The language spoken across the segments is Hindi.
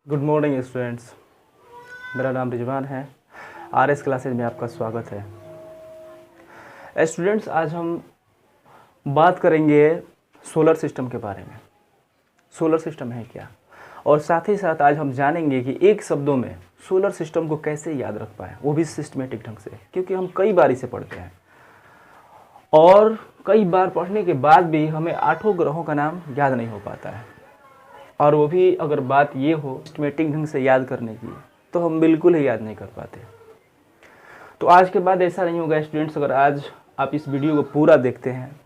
गुड मॉर्निंग स्टूडेंट्स, मेरा नाम रिजवान है। आरएस क्लासेज में आपका स्वागत है। स्टूडेंट्स, आज हम बात करेंगे सोलर सिस्टम के बारे में। सोलर सिस्टम है क्या, और साथ ही साथ आज हम जानेंगे कि एक शब्दों में सोलर सिस्टम को कैसे याद रख पाएँ, वो भी सिस्टमेटिक ढंग से, क्योंकि हम कई बार इसे पढ़ते हैं और कई बार पढ़ने के बाद भी हमें 8 ग्रहों का नाम याद नहीं हो पाता है। और वो भी अगर बात ये हो सिस्टमेटिक ढंग से याद करने की, तो हम बिल्कुल ही याद नहीं कर पाते। तो आज के बाद ऐसा नहीं होगा स्टूडेंट्स, अगर आज आप इस वीडियो को पूरा देखते हैं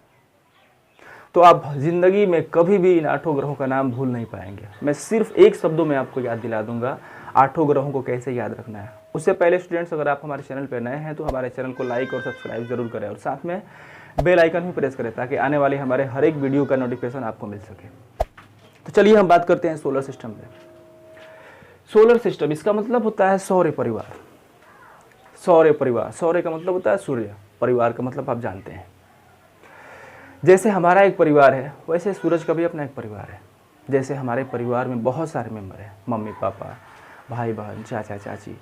तो आप ज़िंदगी में कभी भी इन 8 ग्रहों का नाम भूल नहीं पाएंगे। मैं सिर्फ एक शब्दों में आपको याद दिला दूंगा 8 ग्रहों को कैसे याद रखना है। उससे पहले स्टूडेंट्स, अगर आप हमारे चैनल पर नए हैं तो हमारे चैनल को लाइक और सब्सक्राइब जरूर करें, और साथ में बेल आइकन भी प्रेस करें ताकि आने वाले हमारे हर एक वीडियो का नोटिफिकेशन आपको मिल सके। तो चलिए हम बात करते हैं सोलर सिस्टम में। सोलर सिस्टम, इसका मतलब होता है सौर परिवार। सौर परिवार, सौर का मतलब होता है सूर्य, परिवार का मतलब आप जानते हैं। जैसे हमारा एक परिवार है, वैसे सूरज का भी अपना एक परिवार है। जैसे हमारे परिवार में बहुत सारे मेंबर हैं, मम्मी पापा, भाई बहन, चाचा चाची,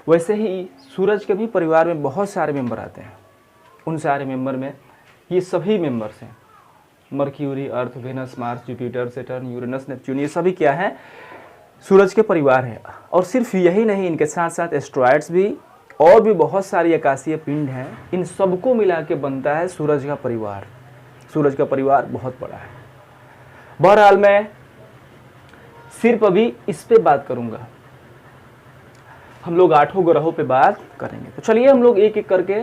वैसे ही सूरज के भी परिवार में बहुत सारे मेंबर आते हैं। उन सारे मेंबर में ये सभी मेंबर्स हैं, Mercury, Earth, Venus, Mars, Jupiter, Saturn, Uranus, Neptune, ये सभी क्या है, सूरज के परिवार हैं। और सिर्फ यही नहीं, इनके साथ साथ एस्ट्रॉइड्स भी और भी बहुत सारी आकाशीय पिंड हैं। इन सबको मिला के बनता है सूरज का परिवार। सूरज का परिवार बहुत बड़ा है। बहरहाल मैं सिर्फ अभी इस पे बात करूंगा, हम लोग 8 ग्रहों पे बात करेंगे। तो चलिए हम लोग एक एक करके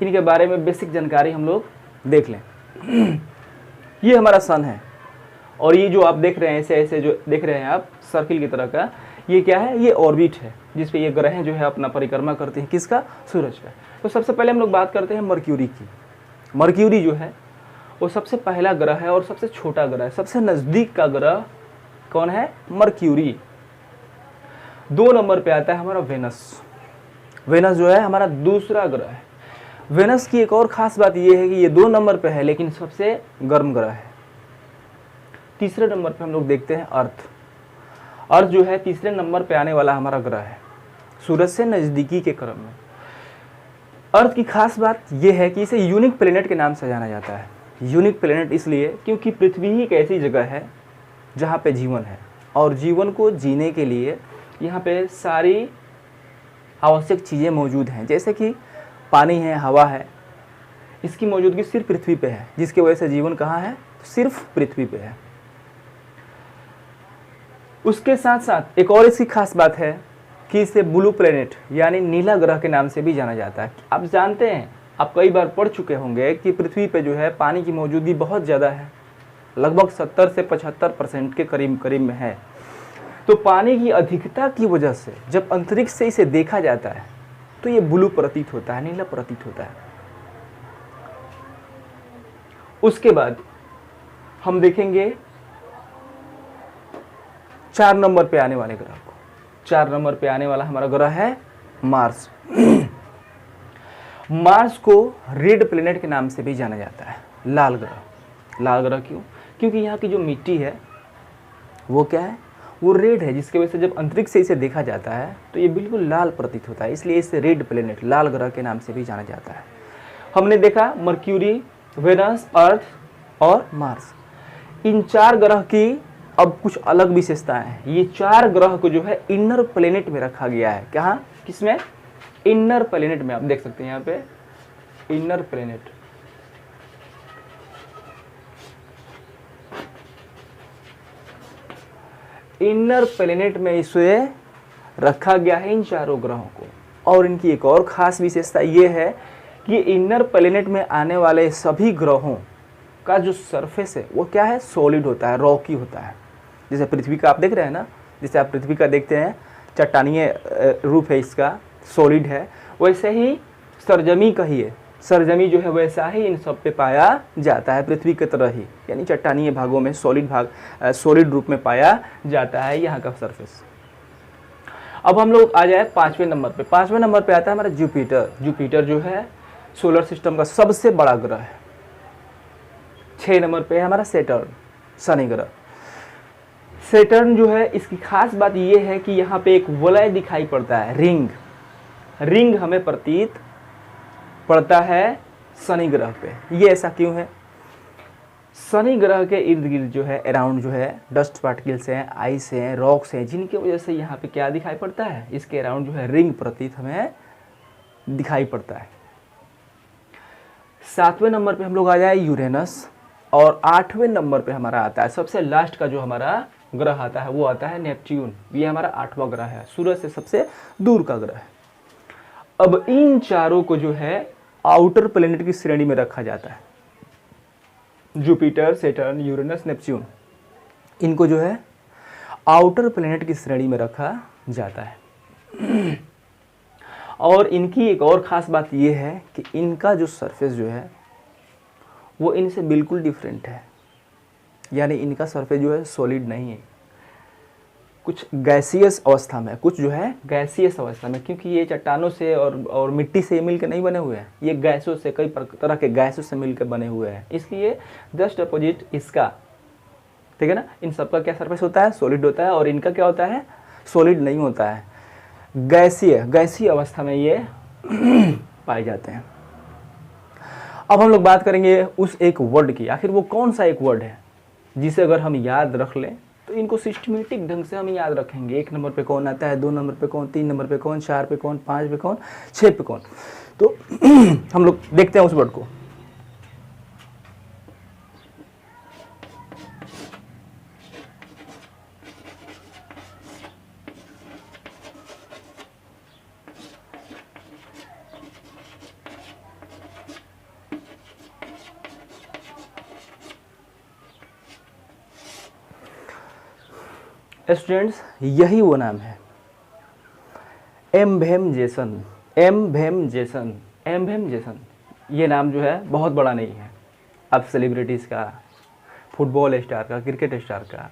इनके बारे में बेसिक जानकारी हम लोग देख लें। ये हमारा सन है, और ये जो आप देख रहे हैं ऐसे ऐसे जो देख रहे हैं आप सर्किल की तरह का, ये क्या है, ये ऑर्बिट है जिसपे ये ग्रह जो है अपना परिक्रमा करते हैं। किसका? सूरज का। तो सबसे पहले हम लोग बात करते हैं मर्क्यूरी की। मर्क्यूरी जो है वो सबसे पहला ग्रह है और सबसे छोटा ग्रह है। सबसे नज़दीक का ग्रह कौन है? मर्क्यूरी। 2 नंबर पे आता है हमारा वेनस। वेनस जो है हमारा दूसरा ग्रह है। वेनस की एक और ख़ास बात यह है कि ये 2 नंबर पे है, लेकिन सबसे गर्म ग्रह है। तीसरे नंबर पे हम लोग देखते हैं अर्थ। अर्थ जो है तीसरे नंबर पे आने वाला हमारा ग्रह है, सूरज से नज़दीकी के क्रम में। अर्थ की खास बात यह है कि इसे यूनिक प्लेनेट के नाम से जाना जाता है। यूनिक प्लेनेट इसलिए क्योंकि पृथ्वी ही एक ऐसी जगह है जहाँ पे जीवन है, और जीवन को जीने के लिए यहाँ पे सारी आवश्यक चीज़ें मौजूद हैं। जैसे कि पानी है, हवा है, इसकी मौजूदगी सिर्फ पृथ्वी पे है, जिसकी वजह से जीवन कहाँ है? सिर्फ पृथ्वी पे है। उसके साथ साथ एक और इसकी खास बात है कि इसे ब्लू प्लेनेट यानी नीला ग्रह के नाम से भी जाना जाता है। आप जानते हैं, आप कई बार पढ़ चुके होंगे कि पृथ्वी पे जो है पानी की मौजूदगी बहुत ज़्यादा है, लगभग 70 से 75% के करीब करीब में है। तो पानी की अधिकता की वजह से जब अंतरिक्ष से इसे देखा जाता है तो ये ब्लू प्रतीत होता है, नीला प्रतीत होता है। उसके बाद हम देखेंगे 4 नंबर पे आने वाले ग्रह को। 4 नंबर पे आने वाला हमारा ग्रह है मार्स। मार्स को रेड प्लेनेट के नाम से भी जाना जाता है, लाल ग्रह। लाल ग्रह क्यों? क्योंकि यहाँ की जो मिट्टी है वो क्या है, वो रेड है, जिसकी वजह से जब अंतरिक्ष से इसे देखा जाता है तो ये बिल्कुल लाल प्रतीत होता है, इसलिए इसे रेड प्लेनेट, लाल ग्रह के नाम से भी जाना जाता है। हमने देखा मर्क्यूरी, वेनस, अर्थ और मार्स। इन 4 ग्रह की अब कुछ अलग विशेषताएं हैं। ये 4 ग्रह को जो है इनर प्लेनेट में रखा गया है। कहाँ? किसमें? इनर प्लेनेट में। आप देख सकते हैं यहाँ पे इनर प्लेनेट। इनर प्लेनेट में इसे रखा गया है, इन 4 ग्रहों को। और इनकी एक और खास विशेषता ये है कि इनर प्लेनेट में आने वाले सभी ग्रहों का जो सरफेस है वो क्या है? सॉलिड होता है, रॉकी होता है। जैसे पृथ्वी का आप देख रहे हैं ना, जैसे आप पृथ्वी का देखते हैं चट्टानीय रूप है इसका, सॉलिड है, वैसे ही सरजमी कहिए, सरजमी जो है वैसा ही इन सब पे पाया जाता है, पृथ्वी की तरह ही, यानी चट्टानीय भागों में सॉलिड भाग, सॉलिड रूप में पाया जाता है यहाँ का सरफेस। अब हम लोग आ जाए 5वें नंबर पे। 5वें नंबर पे आता है हमारा जुपिटर। जुपिटर जो है सोलर सिस्टम का सबसे बड़ा ग्रह है। 6 नंबर पे है हमारा सैटर्न, शनि ग्रह। सैटर्न जो है इसकी खास बात ये है कि यहाँ पे एक वलय दिखाई पड़ता है, रिंग। रिंग हमें प्रतीत पड़ता है शनि ग्रह पे। ये ऐसा क्यों है? शनि ग्रह के इर्द गिर्द जो है, अराउंड जो है डस्ट पार्टिकल्स हैं, आइस हैं, रॉक्स हैं, जिनकी वजह से यहाँ पे क्या दिखाई पड़ता है, इसके अराउंड जो है रिंग प्रतीत हमें दिखाई पड़ता है। 7वें नंबर पे हम लोग आ जाए यूरेनस, और 8वें नंबर पे हमारा आता है सबसे लास्ट का जो हमारा ग्रह आता है वो आता है नेपच्यून। ये हमारा 8वां ग्रह है, सूरज से सबसे दूर का ग्रह है। अब इन चारों को जो है आउटर प्लैनेट की श्रेणी में रखा जाता है। जुपिटर, सैटर्न, यूरेनस, नेपच्यून, इनको जो है आउटर प्लैनेट की श्रेणी में रखा जाता है। और इनकी एक और ख़ास बात यह है कि इनका जो सरफेस जो है वो इनसे बिल्कुल डिफरेंट है। यानी इनका सरफेस जो है सॉलिड नहीं है, कुछ गैसियस अवस्था में, कुछ जो है गैसियस अवस्था में, क्योंकि ये चट्टानों से और मिट्टी से मिलकर नहीं बने हुए हैं, ये गैसों से, कई तरह के गैसों से मिलकर बने हुए हैं। इसलिए जस्ट अपोजिट इसका, ठीक है ना, इन सबका क्या सरफेस होता है, सॉलिड होता है, और इनका क्या होता है, सॉलिड नहीं होता है, गैसीय अवस्था में ये पाए जाते हैं। अब हम लोग बात करेंगे उस एक वर्ड की, आखिर वो कौन सा एक वर्ड है जिसे अगर हम याद रख लें तो इनको सिस्टमेटिक ढंग से हम याद रखेंगे। 1 नंबर पे कौन आता है, 2 नंबर पे कौन, 3 नंबर पे कौन, 4 पे कौन, 5 पे कौन, 6 पे कौन। तो हम लोग देखते हैं उस वर्ड को। स्टूडेंट्स, यही वो नाम है, एम्भेमजेसन। एम्भेमजेसन, एम्भेमजेसन। ये नाम जो है बहुत बड़ा नहीं है। अब सेलिब्रिटीज़ का, फुटबॉल स्टार का, क्रिकेट स्टार का,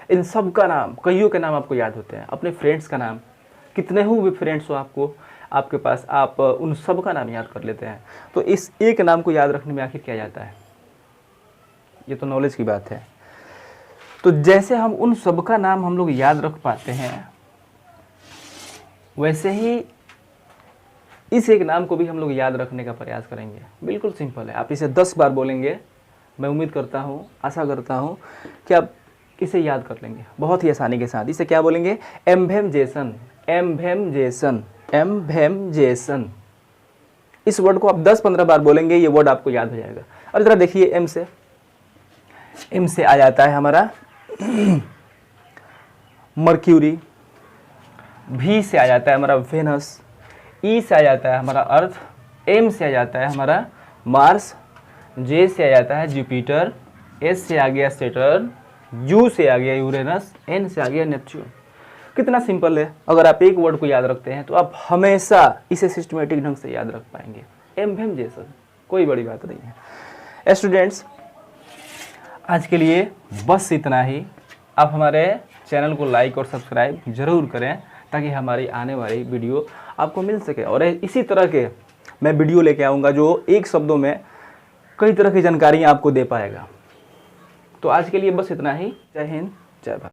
इन सब का नाम, कईयों के नाम आपको याद होते हैं। अपने फ्रेंड्स का नाम, कितने ही भी फ्रेंड्स हो आपको, आपके पास, आप उन सब का नाम याद कर लेते हैं। तो इस एक नाम को याद रखने में आखिर क्या जाता है? ये तो नॉलेज की बात है। तो जैसे हम उन सब का नाम हम लोग याद रख पाते हैं, वैसे ही इस एक नाम को भी हम लोग याद रखने का प्रयास करेंगे। बिल्कुल सिंपल है, आप इसे 10 बार बोलेंगे, मैं उम्मीद करता हूँ, आशा करता हूँ कि आप इसे याद कर लेंगे बहुत ही आसानी के साथ। इसे क्या बोलेंगे? एम्भेमजेसन, एम्भेमजेसन, एम्भेमजेसन। इस वर्ड को आप 10-15 बार बोलेंगे, ये वर्ड आपको याद हो जाएगा। और जरा देखिए, एम से आ जाता है हमारा मर्क्यूरी, भी से आ जाता है हमारा वेनस, ई से आ जाता है हमारा अर्थ, एम से आ जाता है हमारा मार्स, जे से आ जाता है जुपिटर, एस से आ गया सैटर्न, यू से आ गया यूरेनस, एन से आ गया नेपच्यून। कितना सिंपल है। अगर आप एक वर्ड को याद रखते हैं तो आप हमेशा इसे सिस्टमेटिक ढंग से याद रख पाएंगे। एम्भेमजेसन, कोई बड़ी बात नहीं है। स्टूडेंट्स, आज के लिए बस इतना ही। आप हमारे चैनल को लाइक और सब्सक्राइब ज़रूर करें ताकि हमारी आने वाली वीडियो आपको मिल सके। और इसी तरह के मैं वीडियो लेके आऊँगा जो एक शब्दों में कई तरह की जानकारियाँ आपको दे पाएगा। तो आज के लिए बस इतना ही। जय हिंद, जय भारत।